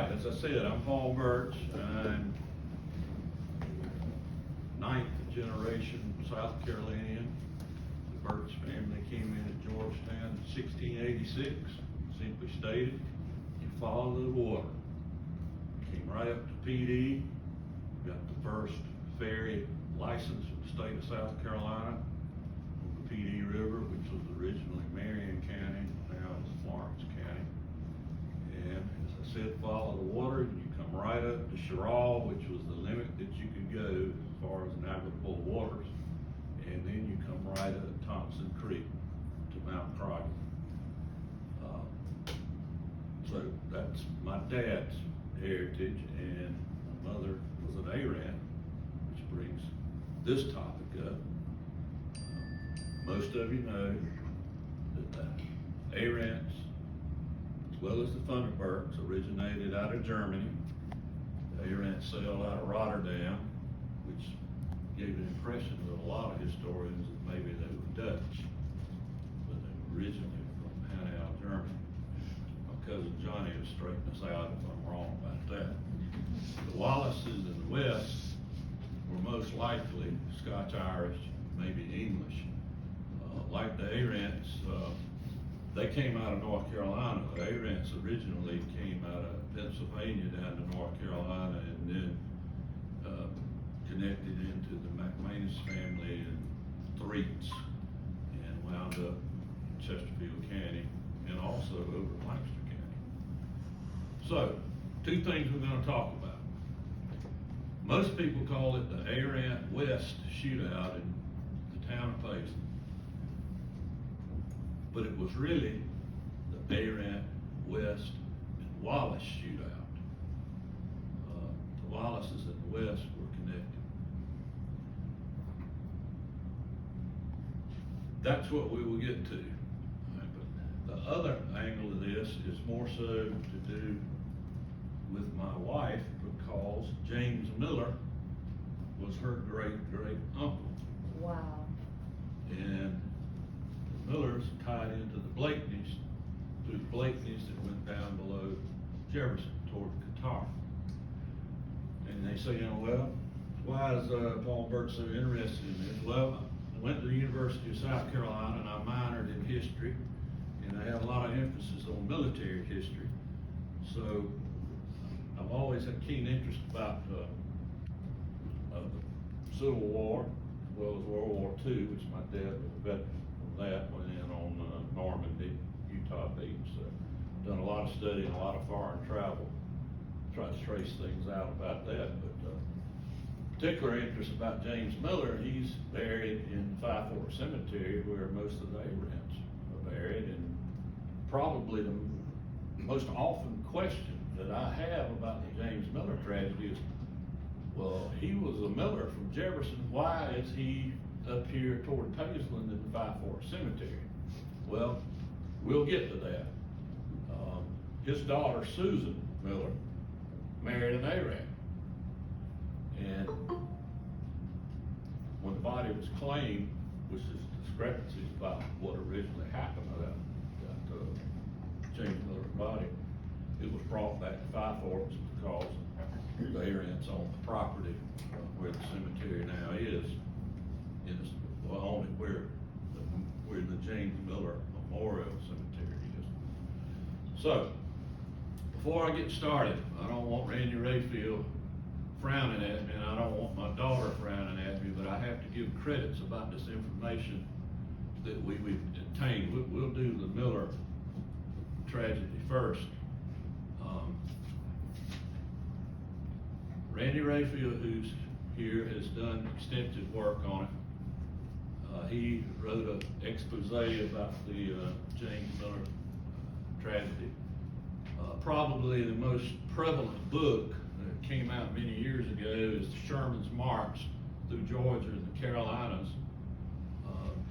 right, as I said, I'm Paul Birch. I'm ninth generation South Carolinian. The Birch family came in at Georgetown in 1686. Simply stated, you follow the water. Came right up to PD, got the first ferry license in the state of South Carolina on the PD River, which was originally Marion County, now it's Florence County. And as I said, follow the water, and you come right up to Sherall, which was the limit that you could go as far as navigable waters. And then you come right up Thompson Creek to Mount Crockett. So that's my dad's heritage, and my mother was an Aran, which brings this topic up. Most of you know that the Arants, as well as the Thunderbergs, originated out of Germany. The Arants sailed out of Rotterdam, which gave an impression to a lot of historians that maybe they were Dutch, but they were originally from Hanau, Germany. My cousin Johnny will straighten us out if I'm wrong about that. The Wallaces in the West were most likely Scotch-Irish, maybe English. Like the Arants, they came out of North Carolina. The Arants originally came out of Pennsylvania down to North Carolina, and then connected into the McManus family and Threets, and wound up in Chesterfield County and also over Lancaster County. So, two things we're going to talk about. Most people call it the Arant West shootout in the town of Pageland, but it was really the Arant West and Wallace shootout. The Wallaces in the West were connected. That's what we will get to. But the other angle of this is more so to do with my wife, because James Miller was her great uncle. Wow. And the Millers tied into the Blakeneys through the Blakeneys that went down below Jefferson toward Qatar. And they say, well, why is Paul Birch so interested in this? Well, I went to the University of South Carolina and I minored in history, and I have a lot of emphasis on military history. So I've always had keen interest about the Civil War, as well as World War II, which my dad was a veteran from that, went in on Normandy, Utah Beach. So done a lot of study and a lot of foreign travel, tried to trace things out about that. But particular interest about James Miller, he's buried in Five Forks Cemetery, where most of the Arants are buried. And probably the most often question that I have about the James Miller tragedy is, well, he was a Miller from Jefferson, why is he up here toward Pageland in the Five Forks Cemetery? Well, we'll get to that. His daughter, Susan Miller, married an Aran. And when the body was claimed, which is discrepancies about what originally happened to that James Miller's body, it was brought back to Five Forks because the Arants owned the property where the cemetery now is, only where the James Miller Memorial Cemetery is. So, before I get started, I don't want Randy Rayfield frowning at me, and I don't want my daughter frowning at me, but I have to give credits about this information that we've obtained. We'll do the Miller tragedy first. Randy Rayfield, who's here, has done extensive work on it. He wrote an expose about the James Miller tragedy. Probably the most prevalent book that came out many years ago is Sherman's March through Georgia and the Carolinas,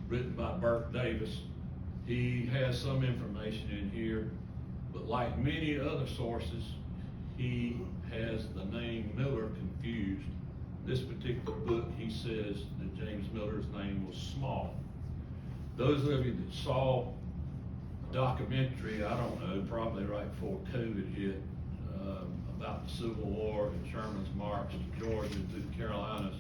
written by Burke Davis. He has some information in here, but like many other sources, he has the name Miller confused. This particular book, he says that James Miller's name was Small. Those of you that saw the documentary, I don't know, probably right before COVID hit, about the Civil War and Sherman's march to Georgia through the Carolinas,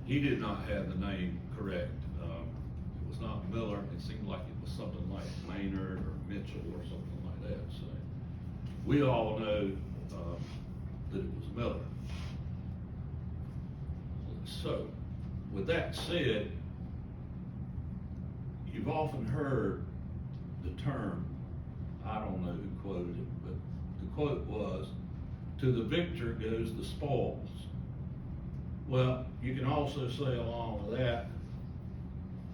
he did not have the name correct. It was not Miller. It seemed like it was something like Maynard or Mitchell or something like that. So we all know that it was Miller. So with that said, you've often heard the term, I don't know who quoted it, but the quote was, "To the victor goes the spoils." Well, you can also say along with that,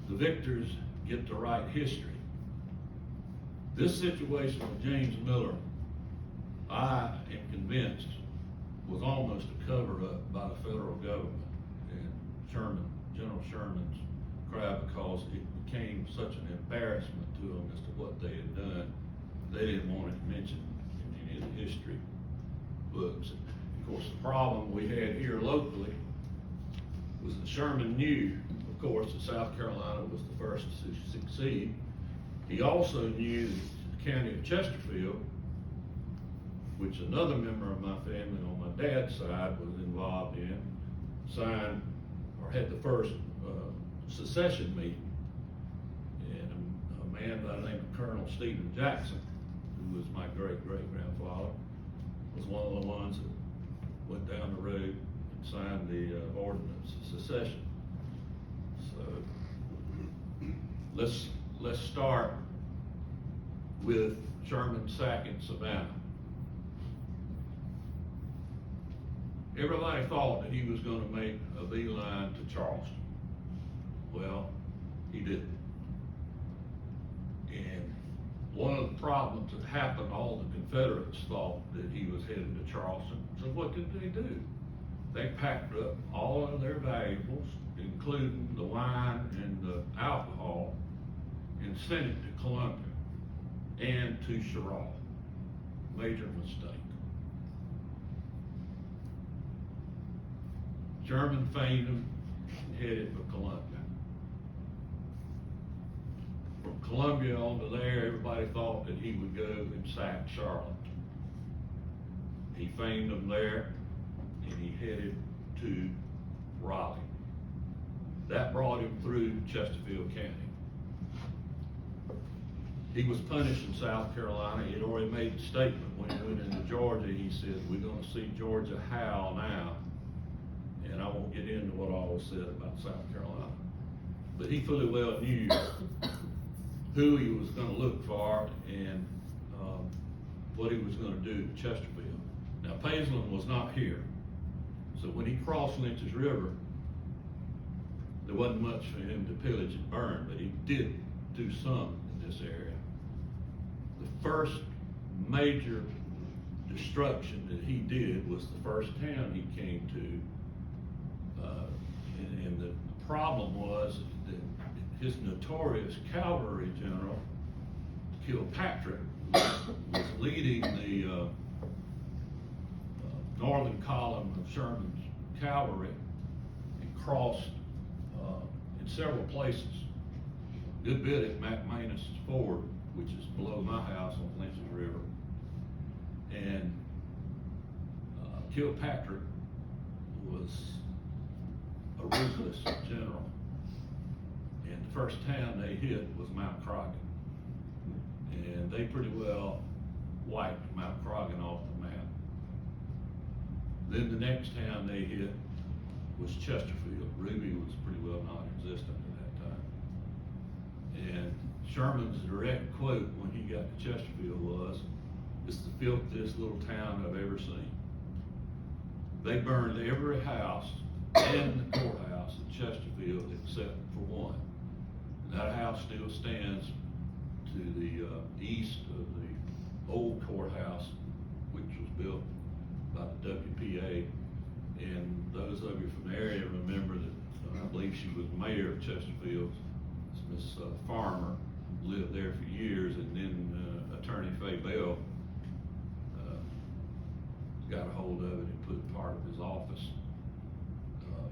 the victors get to write history. This situation with James Miller, I am convinced, was almost a cover-up by the federal government and General Sherman's crowd, because it became such an embarrassment to them as to what they had done. They didn't want it mentioned in any of the history books. Of course, the problem we had here locally was that Sherman knew, of course, that South Carolina was the first to succeed. He also knew that the county of Chesterfield, which another member of my family on my dad's side was involved in, signed or had the first secession meeting. And a man by the name of Colonel Stephen Jackson, who was my great-great-grandfather, was one of the ones that went down the road and signed the ordinance of secession. So let's start with Sherman sacking Savannah. Everybody thought that he was going to make a beeline to Charleston. Well, he didn't. And one of the problems that happened, all the Confederates thought that he was headed to Charleston. So what did they do? They packed up all of their valuables, including the wine and the alcohol, and sent it to Columbia and to Sherrall. Major mistake. Sherman feigned him and headed for Columbia. From Columbia on to there, everybody thought that he would go and sack Charlotte. He feigned them there, and he headed to Raleigh. That brought him through Chesterfield County. He was punished in South Carolina. He had already made the statement when he went into Georgia. He said, "We're going to see Georgia howl now." And I won't get into what all was said about South Carolina. But he fully well knew who he was going to look for and what he was going to do to Chesterfield. Now, Pageland was not here. So when he crossed Lynch's River, there wasn't much for him to pillage and burn, but he did do some in this area. The first major destruction that he did was the first town he came to. And the problem was that his notorious cavalry general, Kilpatrick, was leading the northern column of Sherman's cavalry and crossed in several places. A good bit at McManus Ford, which is below my house on Lynch's River. And Kilpatrick was a ruthless general. And the first town they hit was Mount Croggin. And they pretty well wiped Mount Croggin off the map. Then the next town they hit was Chesterfield. Ruby was pretty well non-existent at that time. And Sherman's direct quote when he got to Chesterfield was, "It's the filthiest little town I've ever seen." They burned every house and the courthouse in Chesterfield except for one. And that house still stands to the east of the old courthouse, which was built by the WPA. And those of you from the area remember that I believe she was mayor of Chesterfield. Miss Farmer lived there for years, and then Attorney Fay Bell got a hold of it and put part of his office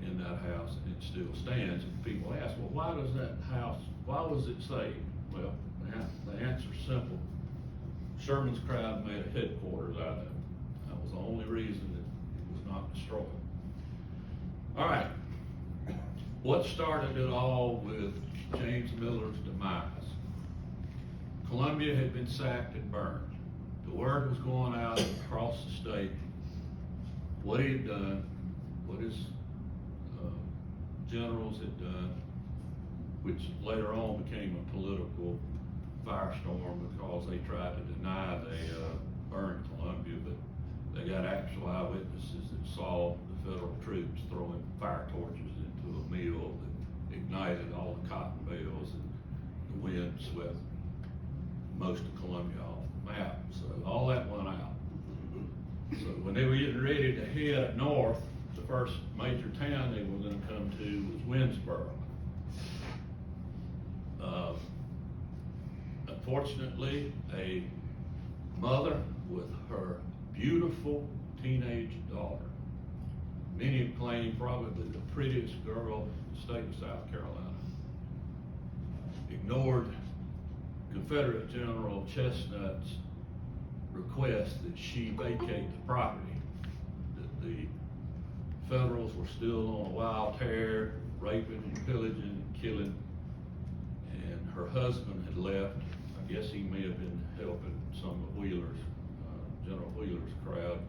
in that house, and it still stands. And people ask, well, why was it saved? Well, the answer's simple. Sherman's crowd made a headquarters out of it. That was the only reason that it was not destroyed. All right, what started it all with James Miller's demise? Columbia had been sacked and burned. The word was going out across the state what he had done, what his generals had done, which later on became a political firestorm because they tried to deny they burned Columbia, but they got actual eyewitnesses that saw the federal troops throwing fire torches into a mill that ignited all the cotton bales, and the wind swept most of Columbia off the map. So all that went out. So when they were getting ready to head north, the first major town they were going to come to was Winsboro. Unfortunately, a mother with her beautiful teenage daughter, many claim probably the prettiest girl in the state of South Carolina, ignored Confederate General Chestnut's request that she vacate the property, that the Federals were still on a wild tear, raping and pillaging and killing, and her husband had left. I guess he may have been helping some of Wheeler's, General Wheeler's crowd,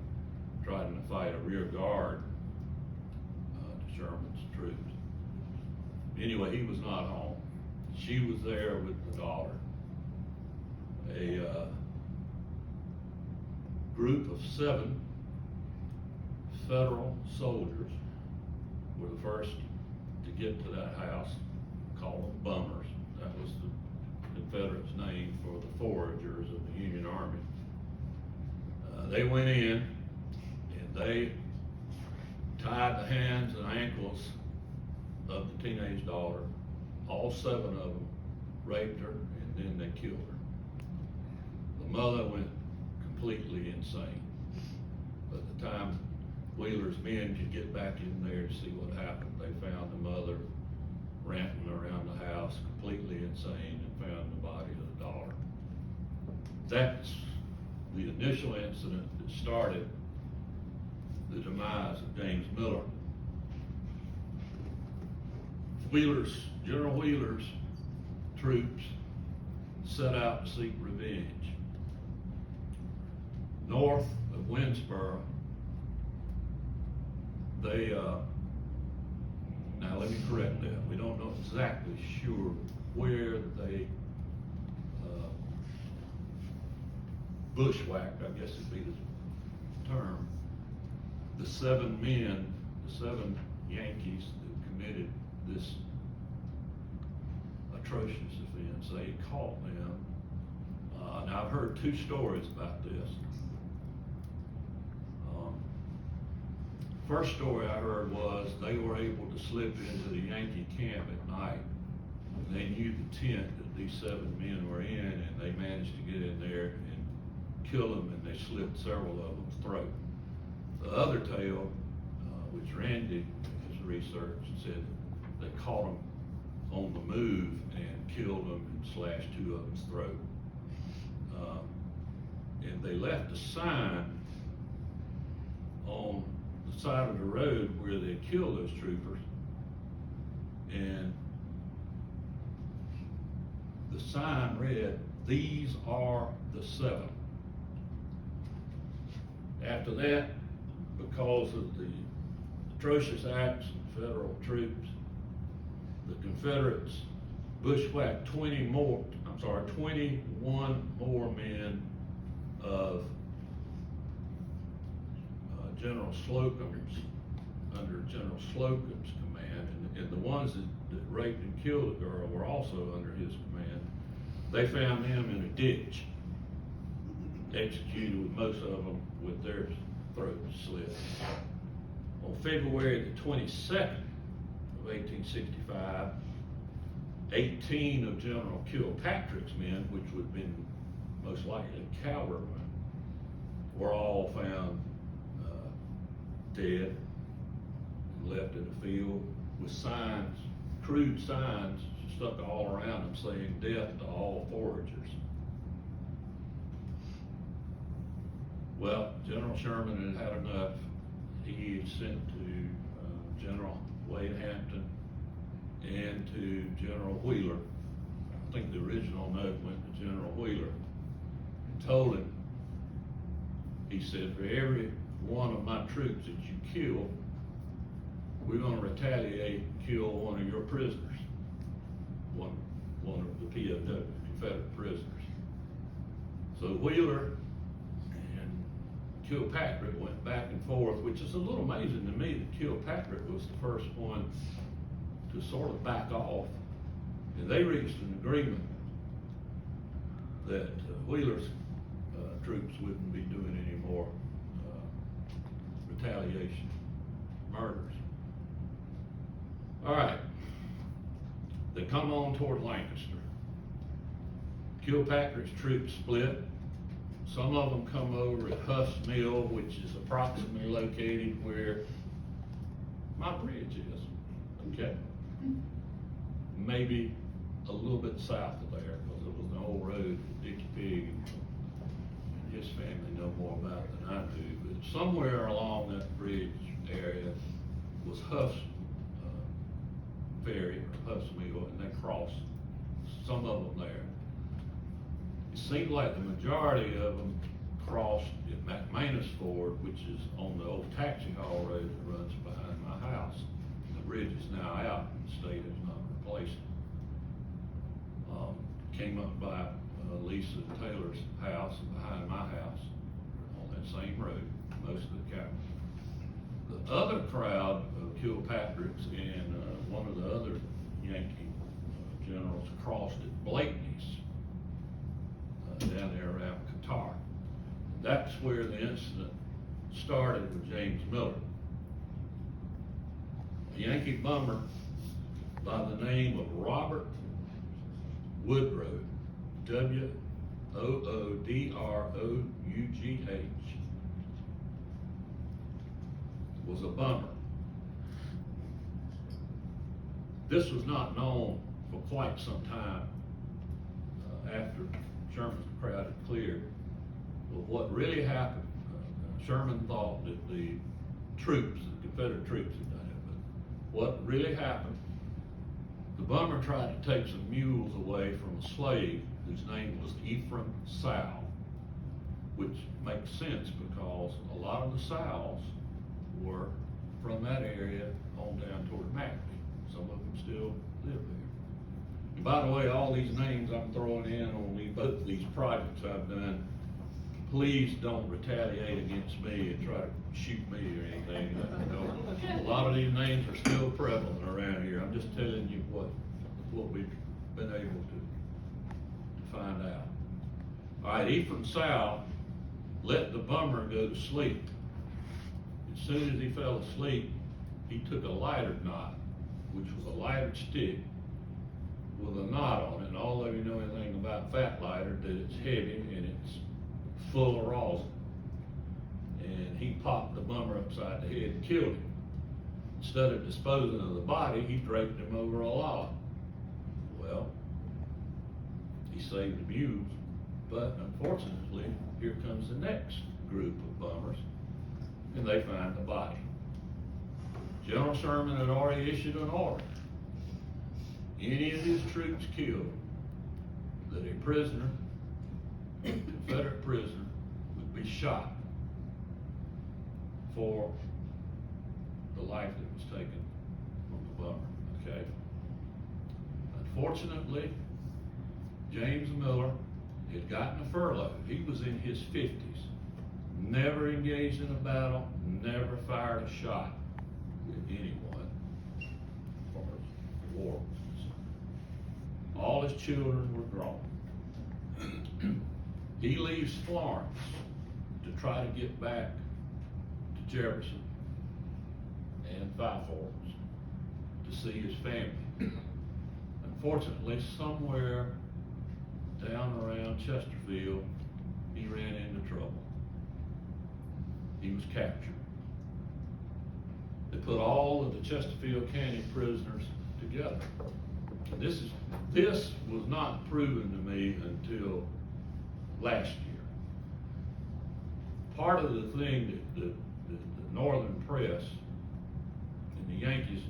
trying to fight a rear guard to Sherman's troops. Anyway, he was not home. She was there with the daughter. A group of 7 federal soldiers were the first to get to that house, called them bummers. That was the Confederates' name for the foragers of the Union Army. They went in and they tied the hands and ankles of the teenage daughter, all 7 of them, raped her, and then they killed her. The mother went completely insane. By the time Wheeler's men could get back in there to see what happened, they found the mother ramping around the house, completely insane, and found the body of the daughter. That's the initial incident that started the demise of James Miller. General Wheeler's troops set out to seek revenge. North of Winsboro, they, now let me correct that, we don't know exactly sure where they bushwhacked, I guess would be the term, the 7 men, the 7 Yankees that committed this atrocious offense. They caught them. Now I've heard 2 stories about this. First story I heard was they were able to slip into the Yankee camp at night. And they knew the tent that these 7 men were in, and they managed to get in there and kill them, and they slit several of them's throat. The other tale, which Randy has researched, said they caught them on the move and killed them and slashed 2 of them's throat. And they left a sign on the side of the road where they killed those troopers, and the sign read, "These are the 7." After that, because of the atrocious acts of federal troops, the Confederates bushwhacked 21 more men of General Slocum's, under General Slocum's command, and the ones that raped and killed the girl were also under his command. They found them in a ditch, executed with most of them with their throats slit. On February the 22nd of 1865, 18 of General Kilpatrick's men, which would have been most likely cavalrymen, were all found dead and left in the field with signs, crude signs stuck all around them saying "death to all foragers." Well, General Sherman had enough. He had sent to General Wade Hampton and to General Wheeler. I think the original note went to General Wheeler and told him, he said, for every one of my troops that you kill, we're gonna retaliate and kill one of your prisoners. One of the POW, Confederate prisoners. So Wheeler and Kilpatrick went back and forth, which is a little amazing to me that Kilpatrick was the first one to sort of back off. And they reached an agreement that Wheeler's troops wouldn't be doing any more retaliation murders. All right, they come on toward Lancaster. Kilpatrick's troops split. Some of them come over at Huff's Mill, which is approximately located where my bridge is, okay? Maybe a little bit south of there, because it was an old road that Dickie Pig and his family know more about than I do. But somewhere along that bridge area was Huff's ferry, or Huff's Mill, and they crossed, some of them there. It seemed like the majority of them crossed at McManus Ford, which is on the old taxi haul road that runs behind my house. The bridge is now out, and the state has not replaced it. Came up by Lisa Taylor's house and behind my house on that same road, most of the cattle. The other crowd of Kilpatrick's and one of the other Yankee generals crossed at Blakeney's down there around Qatar. That's where the incident started with James Miller. A Yankee bummer by the name of Robert Woodrow, Woodrough, was a bummer. This was not known for quite some time after Sherman's crowd had cleared. But what really happened, Sherman thought that the troops, the Confederate troops had done it, but what really happened, the bummer tried to take some mules away from a slave whose name was Ephraim Sow, which makes sense because a lot of the Sows were from that area on down toward McAfee. Some of them still live there. And by the way, all these names I'm throwing in on both these projects I've done, please don't retaliate against me and try to shoot me or anything. You know, a lot of these names are still prevalent around here. I'm just telling you what we've been able to find out. All right, Ephraim Sow let the bummer go to sleep. As soon as he fell asleep, he took a lighter knot, which was a lighter stick with a knot on it. And although you know anything about fat lighter, that it's heavy and it's full of rosin. And he popped the bummer upside the head and killed him. Instead of disposing of the body, he draped him over a log. Well, he saved the mules, but unfortunately, here comes the next group of bummers, and they find the body. General Sherman had already issued an order. Any of his troops killed, that a prisoner, a Confederate prisoner, would be shot for the life that was taken from the bummer, okay? Unfortunately, James Miller had gotten a furlough. He was in his 50s, never engaged in a battle, never fired a shot with anyone as far as the war was concerned. All his children were grown. He leaves Florence to try to get back to Jefferson and Five Forks to see his family. Unfortunately, somewhere down around Chesterfield, he ran into trouble. He was captured. They put all of the Chesterfield County prisoners together. This was not proven to me until last year. part of the thing that the Northern press and the Yankees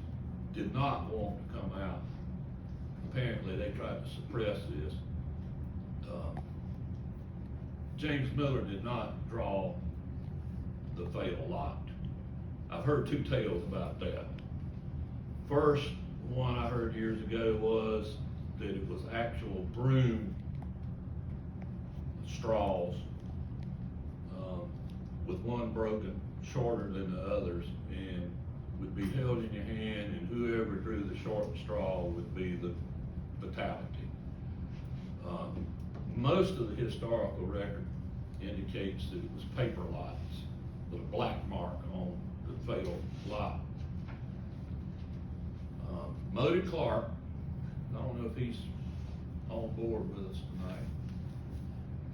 did not want to come out, apparently they tried to suppress this. James Miller did not draw the fatal lot. I've heard two tales about that. First one I heard years ago was that it was actual broom straws with one broken shorter than the others, and would be held in your hand, and whoever drew the short straw would be the fatality. Most of the historical record indicates that it was paper lots with a black mark on the fatal lot. Mody Clark, I don't know if he's on board with us tonight,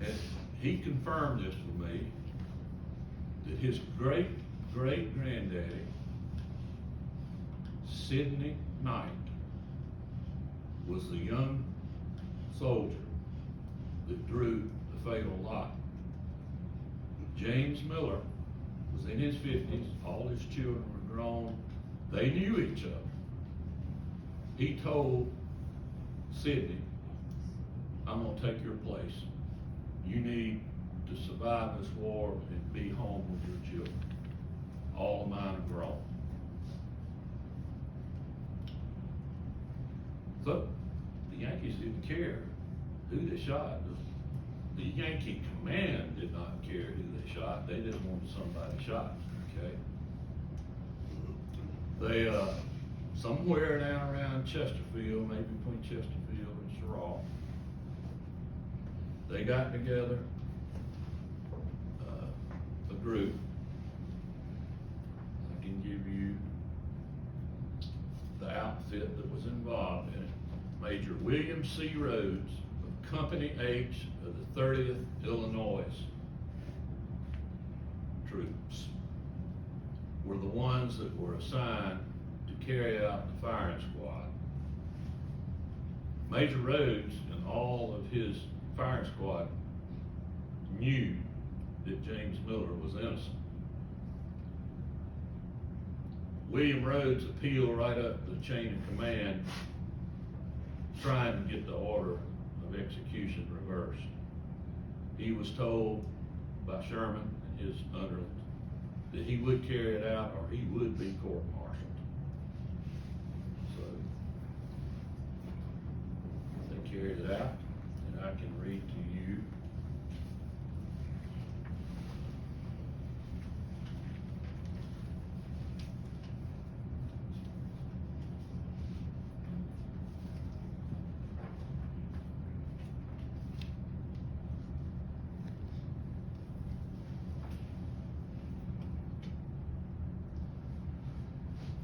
and he confirmed this with me, that his great-great-granddaddy, Sidney Knight, was the young soldier that drew the fatal lot. James Miller was in his 50s, all his children were grown, they knew each other. He told Sidney, I'm gonna take your place. You need to survive this war and be home with your children. All of mine are grown. So, the Yankees didn't care who they shot. The Yankee command did not care who they shot. They didn't want somebody shot, okay? They, somewhere down around Chesterfield, maybe between Chesterfield and Sherrall, they got together a group. I can give you the outfit that was involved in it. Major William C. Rhodes of Company H of the 30th Illinois troops were the ones that were assigned to carry out the firing squad. Major Rhodes and all of his firing squad knew that James Miller was innocent. William Rhodes appealed right up the chain of command, trying to get the order of execution reversed. He was told by Sherman and his underlings that he would carry it out or he would be court-martialed. So they carried it out, and I can read to you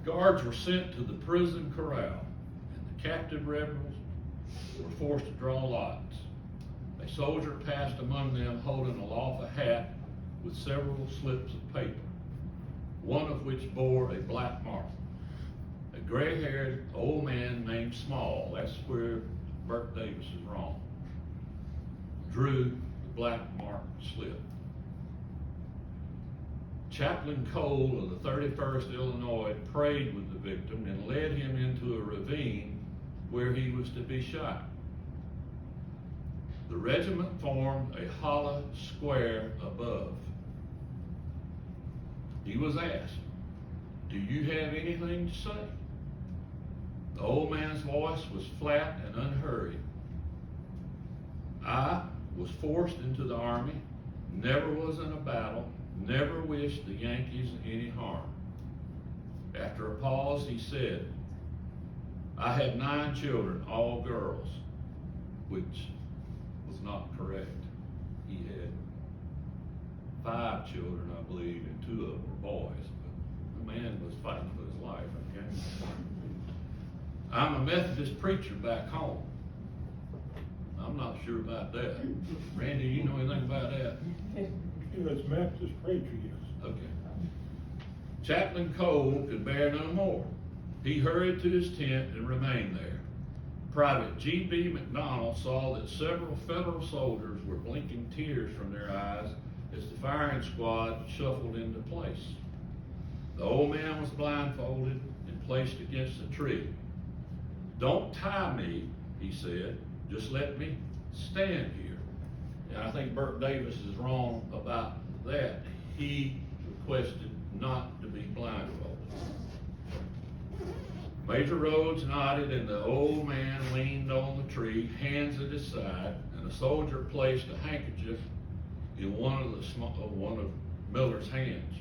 guards were sent to the prison corral, and the captive rebels were forced to draw lots. A soldier passed among them holding aloft a hat with several slips of paper, one of which bore a black mark. A gray-haired old man named Small, that's where Bert Davis is wrong, drew the black mark slip. Chaplain Cole of the 31st Illinois prayed with the victim and led him into a ravine where he was to be shot. The regiment formed a hollow square above. He was asked, "Do you have anything to say?" The old man's voice was flat and unhurried. "I was forced into the army, never was in a battle, never wished the Yankees any harm." After a pause, he said, "I had 9 children, all girls," which was not correct. He had 5 children, I believe, and 2 of them were boys, but the man was fighting for his life, okay? "I'm a Methodist preacher back home." I'm not sure about that. Randy, you know anything about that? He was Methodist preacher, yes. Okay. Chaplain Cole could bear no more. He hurried to his tent and remained there. Private G.B. McDonald saw that several Federal soldiers were blinking tears from their eyes as the firing squad shuffled into place. The old man was blindfolded and placed against a tree. "Don't tie me," he said, "just let me stand here." And I think Bert Davis is wrong about that. He requested not to be blindfolded. Major Rhodes nodded and the old man leaned on the tree, hands at his side, and the soldier placed a handkerchief in one of Miller's hands.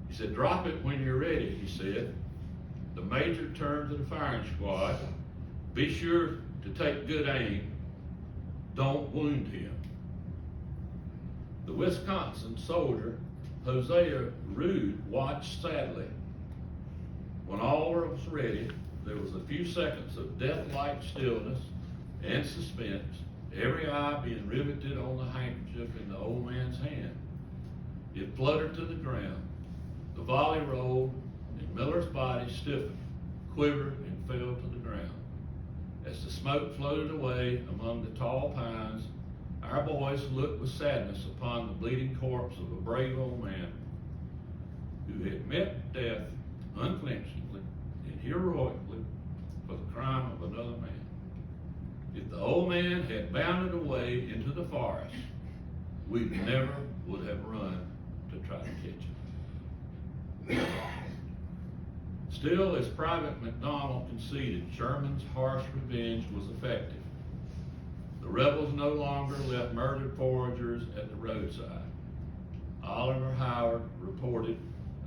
He said, "Drop it when you're ready," he said. The major turned to the firing squad. "Be sure to take good aim. Don't wound him." The Wisconsin soldier, Hosea Rude, watched sadly. When all was ready, there was a few seconds of death-like stillness and suspense, every eye being riveted on the handkerchief in the old man's hand. It fluttered to the ground. The volley rolled, and Miller's body stiffened, quivered, and fell to the ground. As the smoke floated away among the tall pines, our boys looked with sadness upon the bleeding corpse of a brave old man who had met death unflinchingly and heroically for the crime of another man. If the old man had bounded away into the forest, we never would have run to try to catch him. Still, as Private McDonald conceded, Sherman's harsh revenge was effective. The rebels no longer left murdered foragers at the roadside. Oliver Howard reported,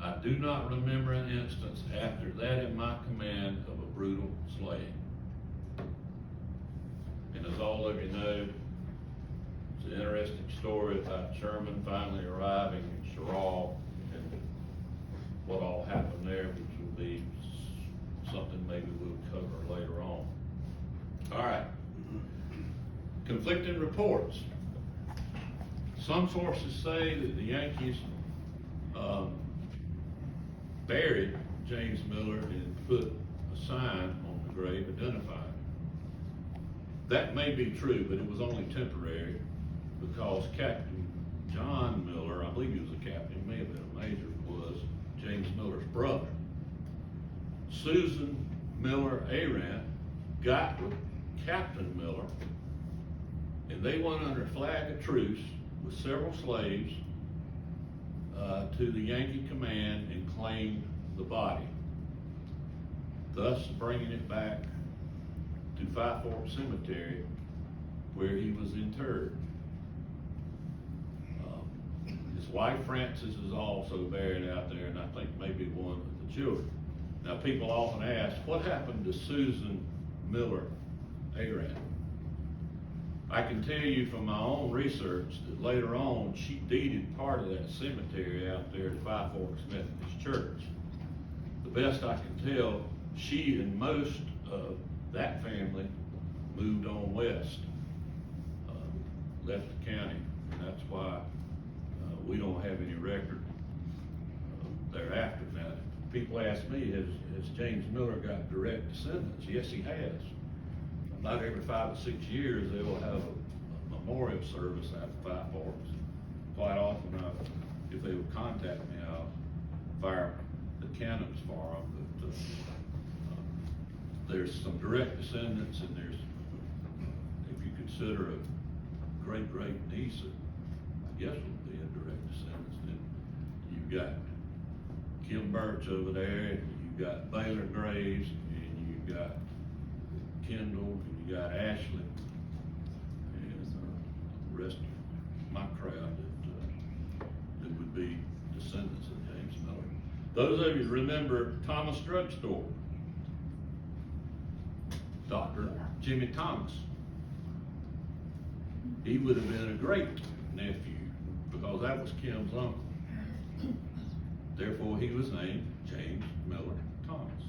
"I do not remember an instance after that in my command of a brutal slaying." And as all of you know, it's an interesting story about Sherman finally arriving in Sherrall and what all happened there, which will be something maybe we'll cover later on. All right. Conflicting reports. Some sources say that the Yankees buried James Miller and put a sign on the grave identifying him. That may be true, but it was only temporary because Captain John Miller, I believe he was a captain, he may have been a major, was James Miller's brother. Susan Miller Arant got with Captain Miller, and they went under flag of truce with several slaves to the Yankee command and claimed the body, thus bringing it back to Five Forks Cemetery where he was interred. His wife Frances is also buried out there, and I think maybe one of the children. Now people often ask, what happened to Susan Miller Arant? I can tell you from my own research that later on she deeded part of that cemetery out there to Five Forks Methodist Church. The best I can tell, she and most of that family moved on west, left the county, and that's why we don't have any record thereafter. Now, people ask me, has James Miller got direct descendants? Yes, he has. About every 5 or 6 years, they will have a memorial service at Five Forks. Quite often, if they would contact me, I'll fire the cannons for them. But there's some direct descendants, and there's, if you consider a great niece, I guess would be a direct descendant. Then you've got Kim Birch over there, and you've got Baylor Graves, and you've got Kendall, and you got Ashley, and the rest of my crowd that would be descendants of James Miller. Those of you remember Thomas Drugstore, Dr. Jimmy Thomas. He would have been a great nephew because that was Kim's uncle. Therefore, he was named James Miller Thomas.